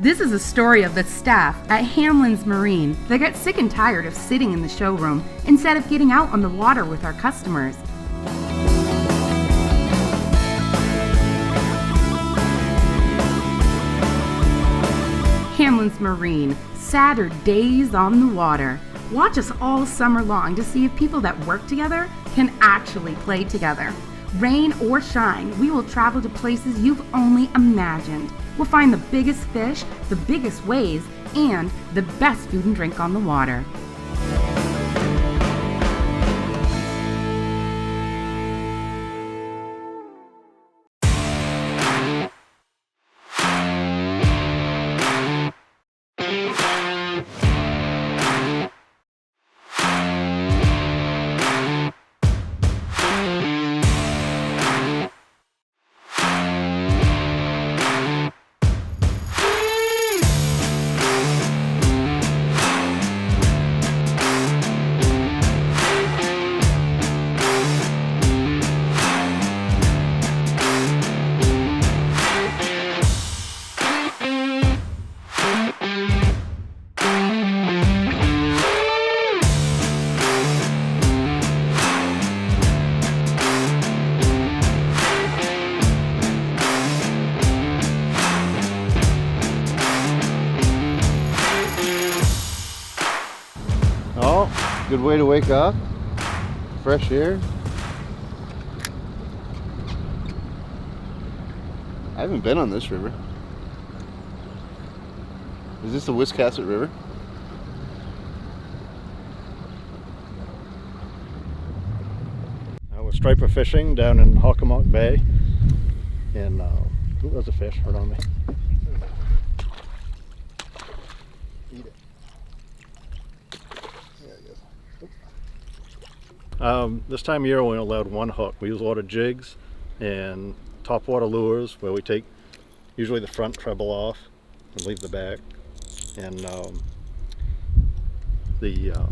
This is a story of the staff at Hamlin's Marine that got sick and tired of sitting in the showroom instead of getting out on the water with our customers. Hamlin's Marine, Saturdays on the water. Watch us all summer long to see if people that work together can actually play together. Rain or shine, we will travel to places you've only imagined. We'll find the biggest fish, the biggest waves, and the best food and drink on the water. Good way to wake up, fresh air. I haven't been on this river. Is this the Wiscasset River? We're striper fishing down in Hockomock Bay, and there's a fish right on me. Eat it. There it goes. This time of year we're allowed one hook. We use a lot of jigs and topwater lures where we take usually the front treble off and leave the back. And the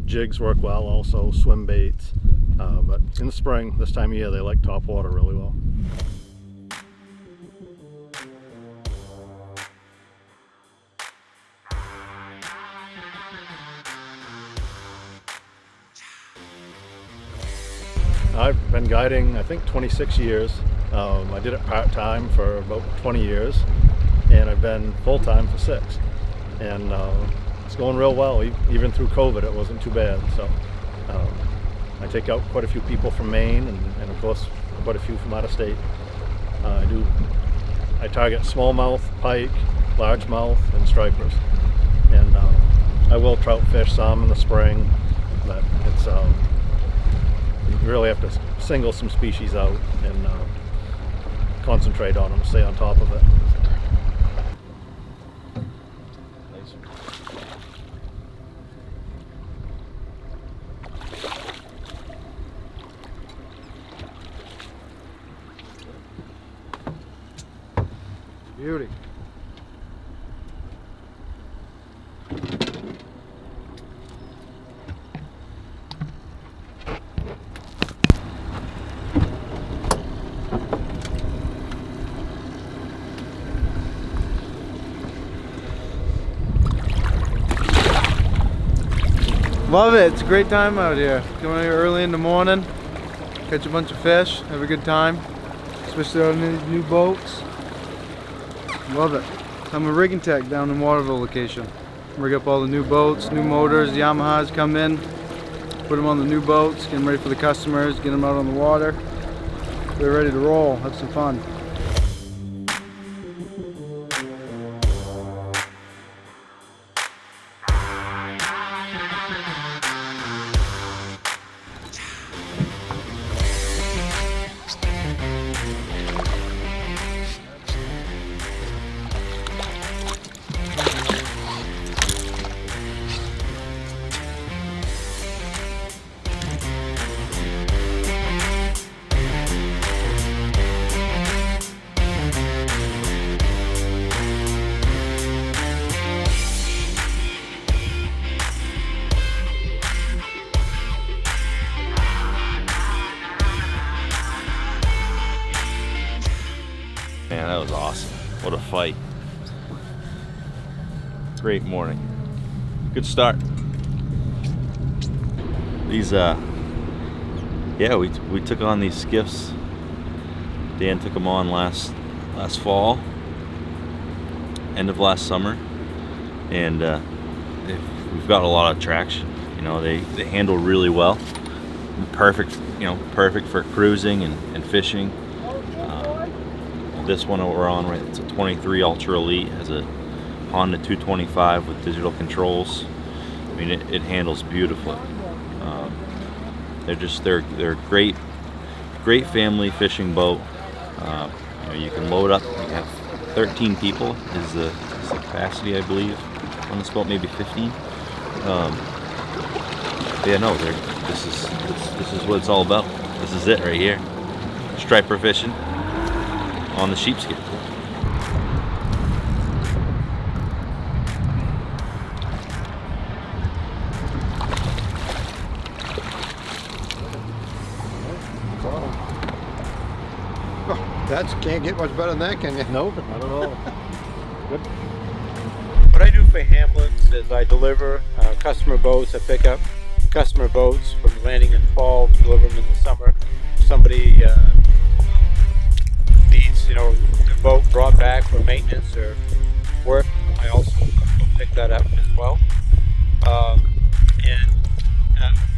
jigs work well, also swim baits. But in the spring, this time of year, they like topwater really well. I've been guiding, I think, 26 years. I did it part-time for about 20 years, and I've been full-time for 6. And it's going real well. Even through COVID, it wasn't too bad. So I take out quite a few people from Maine, and of course, quite a few from out of state. I target smallmouth, pike, largemouth, and stripers. And I will trout fish some in the spring, but it's you really have to single some species out and concentrate on them, stay on top of it. Beauty. Love it. It's a great time out here. Come out here early in the morning, catch a bunch of fish, have a good time, especially on these new boats. Love it. I'm a rigging tech down in Waterville location. Rig up all the new boats, new motors, Yamahas come in, put them on the new boats, get them ready for the customers, get them out on the water. They're ready to roll, have some fun. Man, that was awesome. What a fight. great morning. Good start. These, yeah, we took on these skiffs. Dan took them on last fall, end of last summer, and we've got a lot of traction. You know, they handle really well. Perfect, you know, perfect for cruising and fishing. This one that we're on, right, it's a 23 Ultra Elite, has a Honda 225 with digital controls. I mean, it handles beautifully. They're a great family fishing boat. You know, you can load up. You have 13 people is the capacity, I believe, on this boat, maybe 15. Yeah, no, this is what it's all about. This is it right here. Striper fishing on the Sheepscot. Can't get much better than that, can you? Nope, not at all. Good. What I do for Hamlin is I deliver customer boats. I pick up customer boats from landing in the fall, deliver them in the summer. Somebody needs, you know, their boat brought back for maintenance or work. I also pick that up as well. And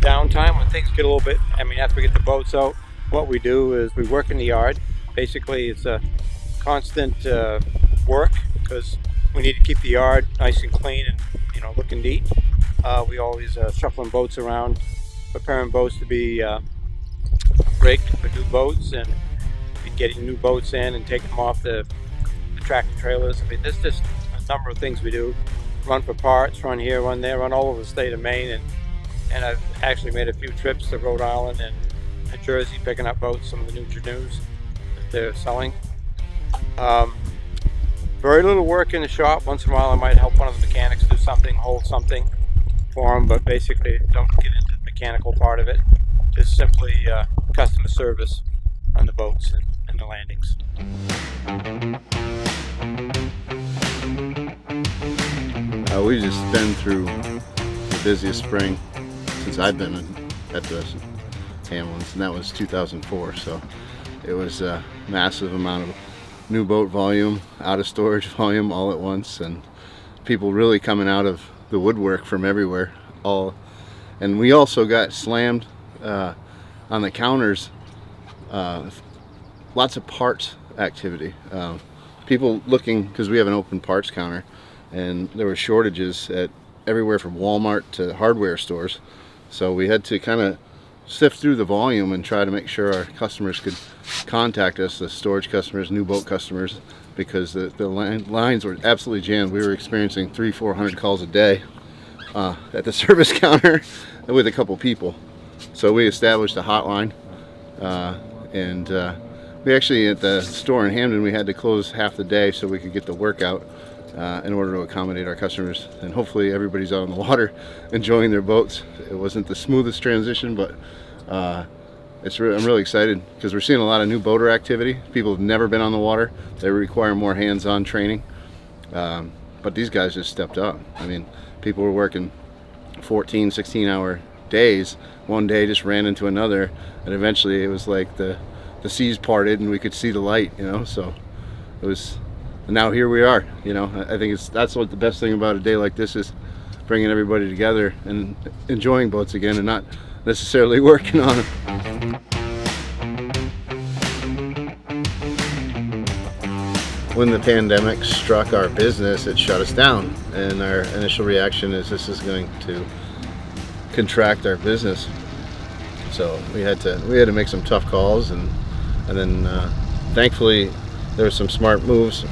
downtime, when things get a little bit, I mean, after we get the boats out, what we do is we work in the yard. Basically, it's a constant work because we need to keep the yard nice and clean and, you know, looking neat. We always shuffling boats around, preparing boats to be rigged for new boats, and getting new boats in and taking them off the tractor trailers. I mean, there's just a number of things we do. Run for parts, run here, run there, run all over the state of Maine, and I've actually made a few trips to Rhode Island and Jersey picking up boats, some of the new canoes they're selling. Very little work in the shop. Once in a while I might help one of the mechanics do something, hold something for them, but basically don't get into the mechanical part of it. Just simply customer service on the boats and the landings. We've just been through the busiest spring since I've been at the Hamlin's, and that was 2004, so it was a massive amount of new boat volume, out of storage volume all at once, and people really coming out of the woodwork from everywhere. And we also got slammed on the counters. Lots of parts activity. People looking, because we have an open parts counter, and there were shortages at everywhere from Walmart to hardware stores. So we had to kind of sift through the volume and try to make sure our customers could contact us, the storage customers, new boat customers, because the lines were absolutely jammed. We were experiencing 300-400 calls a day at the service counter with a couple people. So we established a hotline, and we actually, at the store in Hamlin, we had to close half the day so we could get the work out in order to accommodate our customers, and hopefully everybody's out on the water enjoying their boats. It wasn't the smoothest transition, but I'm really excited because we're seeing a lot of new boater activity. People have never been on the water. They require more hands-on training, but these guys just stepped up. I mean, people were working 14, 16-hour days. One day just ran into another, and eventually it was like the seas parted and we could see the light, you know. So it was. And now here we are, you know. I think that's what the best thing about a day like this is, bringing everybody together and enjoying boats again and not necessarily working on them. When the pandemic struck our business, it shut us down, and our initial reaction is this is going to contract our business. So we had to make some tough calls, and then thankfully there were some smart moves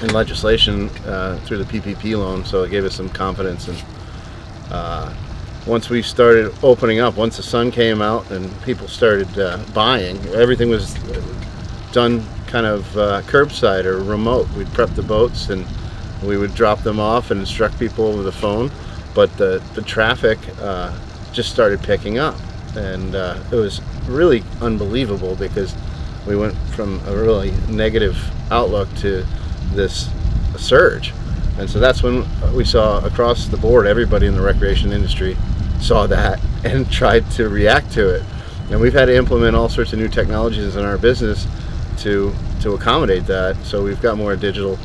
in legislation through the PPP loan, so it gave us some confidence. And once we started opening up, once the sun came out and people started buying, everything was done kind of curbside or remote. We'd prep the boats and we would drop them off and instruct people over the phone, but the traffic just started picking up, and it was really unbelievable because we went from a really negative outlook to this surge. And so that's when we saw across the board, everybody in the recreation industry saw that and tried to react to it. And we've had to implement all sorts of new technologies in our business to accommodate that. So we've got more digital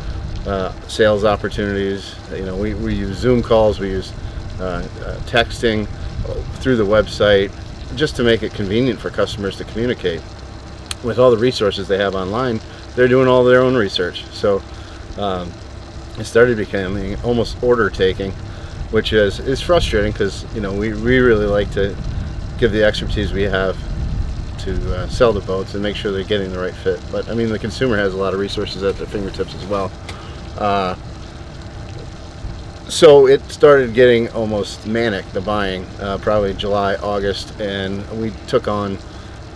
sales opportunities. You know, we use Zoom calls, we use texting through the website, just to make it convenient for customers to communicate. With all the resources they have online, they're doing all their own research. So it started becoming almost order taking, which is frustrating, because you know we really like to give the expertise we have to sell the boats and make sure they're getting the right fit. But I mean, the consumer has a lot of resources at their fingertips as well. So it started getting almost manic, the buying, probably July, August, and we took on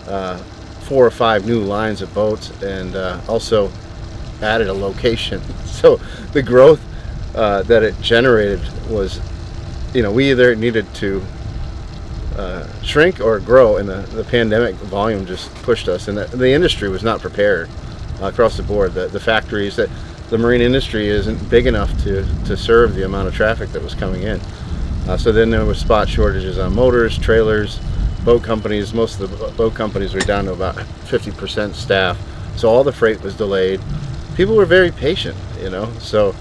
4 or 5 new lines of boats, and also added a location. So the growth that it generated was, you know, we either needed to shrink or grow, and the pandemic volume just pushed us, and the industry was not prepared across the board. The factories, that the marine industry isn't big enough to serve the amount of traffic that was coming in. So then there was spot shortages on motors, trailers, boat companies. Most of the boat companies were down to about 50% staff, so all the freight was delayed. People were very patient, you know, so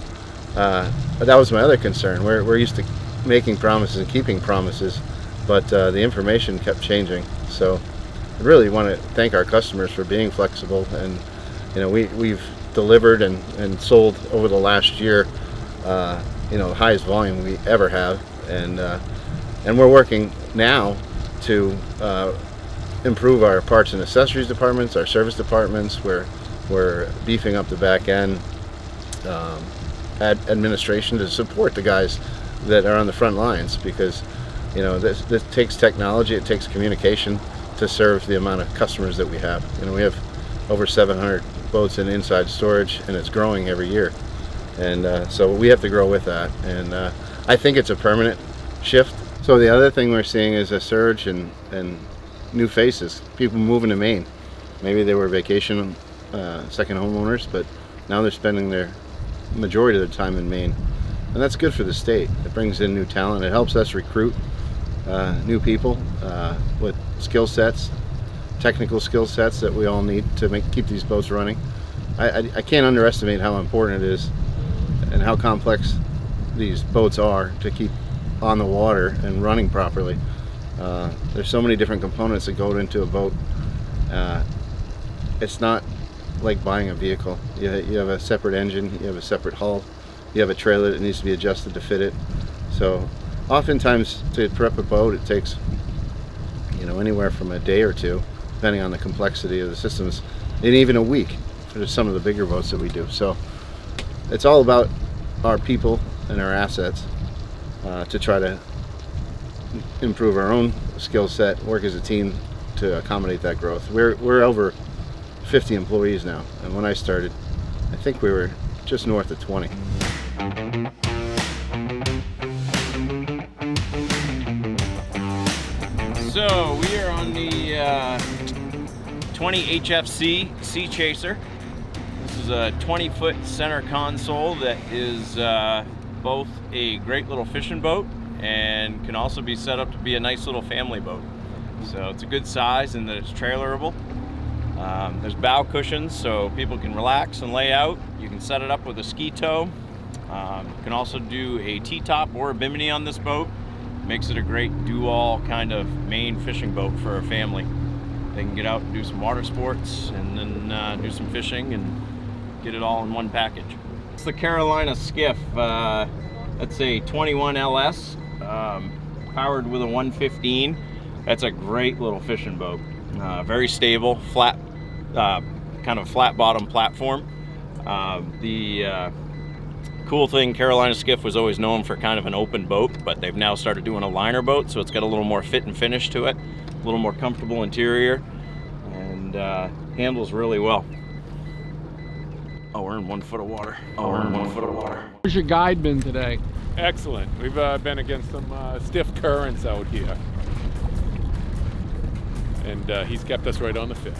that was my other concern. We're used to making promises and keeping promises, but the information kept changing. So I really want to thank our customers for being flexible, and you know, we've delivered and sold over the last year, you know, the highest volume we ever have, and we're working now to improve our parts and accessories departments, our service departments. We're beefing up the back end administration to support the guys that are on the front lines, because you know this takes technology, it takes communication to serve the amount of customers that we have. You know, we have over 700 boats in inside storage, and it's growing every year, and so we have to grow with that, and I think it's a permanent shift. So the other thing we're seeing is a surge in new faces, people moving to Maine. Maybe they were vacation second homeowners, but now they're spending their majority of their time in Maine, and that's good for the state. It brings in new talent, it helps us recruit new people with skill sets, technical skill sets that we all need to keep these boats running. I can't underestimate how important it is and how complex these boats are to keep on the water and running properly. There's so many different components that go into a boat. It's not like buying a vehicle. You have a separate engine, you have a separate hull, you have a trailer that needs to be adjusted to fit it. So oftentimes to prep a boat, it takes, you know, anywhere from a day or two, depending on the complexity of the systems, and even a week for some of the bigger boats that we do. So it's all about our people and our assets to try to improve our own skill set, work as a team to accommodate that growth. We're over 50 employees now, and when I started, I think we were just north of 20. So we are on the 20 HFC Sea Chaser. This is a 20-foot center console that is both a great little fishing boat and can also be set up to be a nice little family boat. So it's a good size in that it's trailerable. There's bow cushions so people can relax and lay out. You can set it up with a ski tow. You can also do a T-top or a bimini on this boat. Makes it a great do-all kind of Maine fishing boat for a family. They can get out and do some water sports and then do some fishing and get it all in one package. It's the Carolina Skiff. That's a 21 LS, powered with a 115. That's a great little fishing boat. Very stable, flat, kind of flat bottom platform. The cool thing, Carolina Skiff was always known for kind of an open boat, but they've now started doing a liner boat, so it's got a little more fit and finish to it, a little more comfortable interior, and handles really well. Oh, we're in 1 foot of water. Oh, we're in 1 foot of water. How's your guide been today? Excellent. We've been against some stiff currents out here, and he's kept us right on the fish.